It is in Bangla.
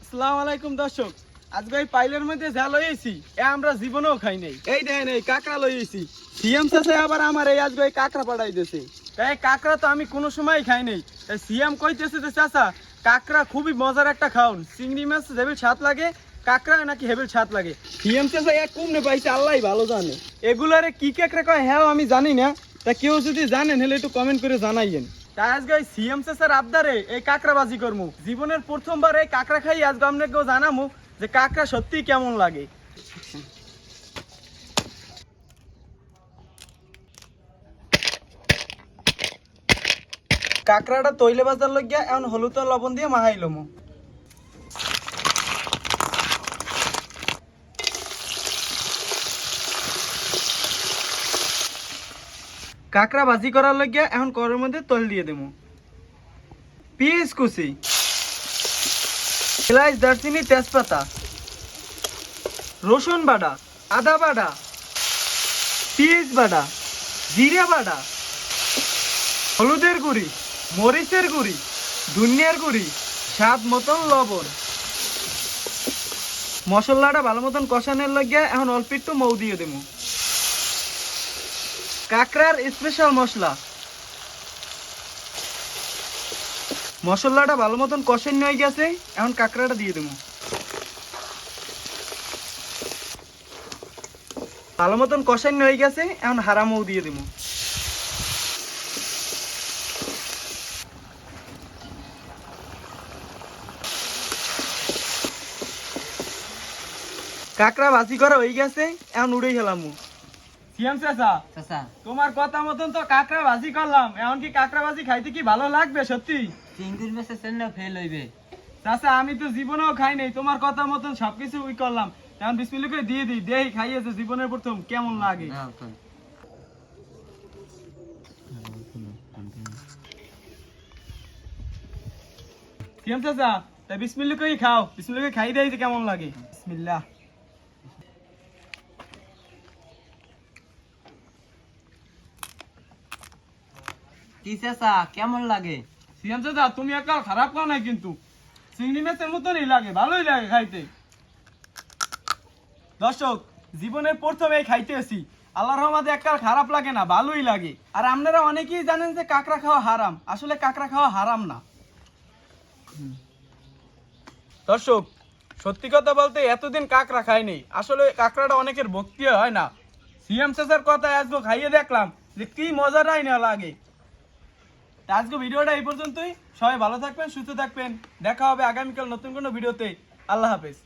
আসসালামু আলাইকুম দর্শক, আজকে এই পাইলের মধ্যে যা লইছি এ আমরা জীবনেও খাই নাই। এই দেখেন এই কাঁকড়া লইছি। সিএম চাচা আবার আমার এই আজকে এই কাঁকড়া পাঠাই দিয়েছে। এই কাঁকড়া তো আমি কোনো সময় খাই নাই। এই সিএম কইতেছে যে চাচা কাঁকড়া খুবই মজার একটা খাওন, চিংড়ি মাছ হেবিল স্বাদ লাগে, কাঁকড়া নাকি হেবিল স্বাদ লাগে। সিএম চাচা এক কমনে পাইছে আল্লাহই ভালো জানে। এগুলারে কি কাঁকড়া কয় হ্যাঁ আমি জানি না, তা কেউ যদি জানেন হলে একটু কমেন্ট করে জানাইয়েন। তাই আজকে সিএম চাচার আবদারে এই কাঁকড়া বাজি করবো। জীবনের প্রথমবার এই কাঁকড়া খাই আজকে আপনাকেও জানামু যে কাঁকড়া সত্যি কেমন লাগে। কাঁকড়াটা তৈলে বাজার লাগিয়া এখন হলুদ আর লবণ দিয়ে মাহাইলম। কাঁকড়া ভাজি করার লাগিয়া এখন কড়াইয়ের মধ্যে তেল দিয়ে দেবো। পেঁয়াজ কুচি, এলাচ, দারচিনি, তেজপাতা, রসুন বাটা, আদা বাটা, পেঁয়াজ বাটা, জিরা বাটা, হলুদের গুঁড়ি, মরিচের গুঁড়ি, ধনিয়ার গুঁড়ি, স্বাদ মতন লবণ। মশলাটা ভালো মতন কষানোর লাগিয়া এখন অল্প একটু মৌ দিয়ে দেবো। কাঁকড়ার স্পেশাল মশলা। মশলাটা ভালো মতন কষানো হয়ে গেছে, এখন কাঁকড়াটা দিয়ে দেবো। ভালো মতন কষানো হয়ে গেছে, এখন হারা মৌ দিয়ে দেবো। কাঁকড়া ভাজি করা হয়ে গেছে, এখন উড়ে গেলাম। সিয়াম চাচা, চাচা তোমার কথা মতন তো কাঁকড়া ভাজি করলাম, এখন কি কাঁকড়া ভাজি খাইতে কি ভালো লাগবে সত্যি? চিংড়ির মাছের জন্য ফেল হইবে। চাচা আমি তো জীবনেও খাই নাই, তোমার কথা মতন সবকিছু ওই করলাম, এখন বিসমিল্লাহ করে দিয়ে দিই, দেই খাইয়েছে জীবনের প্রথম কেমন লাগে। সিয়াম চাচা তাই বিসমিল্লাহ করে খাও, বিসমিল্লাহ করে খাই দেয় যে কেমন লাগে। বিসমিল্লাহ। কি চাচা কেমন লাগে? সিয়াম চাচা তুমি একাল খারাপ খাও নাই, কিন্তু চিংড়ি মাছের মতনই লাগে, ভালোই লাগে খাইতে। দর্শক জীবনের প্রথমে খাইতে আসি, আল্লাহর রহমতে এককাল খারাপ লাগে না, ভালোই লাগে। আর আপনারা অনেকেই জানেন যে কাঁকড়া খাওয়া হারাম, আসলে কাঁকড়া খাওয়া হারাম না। দর্শক সত্যি কথা বলতে এতদিন কাঁকড়া খাইনি, আসলে কাঁকড়াটা অনেকের ভক্তি হয় না। সিএম চাচার কথা আজকে খাইয়ে দেখলাম যে কি মজাটাই না লাগে। আজকে ভিডিওটা এই পর্যন্তই। সবাই ভালো থাকবেন, সুস্থ থাকবেন, দেখা হবে আগামীকাল নতুন কোনো ভিডিওতে। আল্লাহ হাফেজ।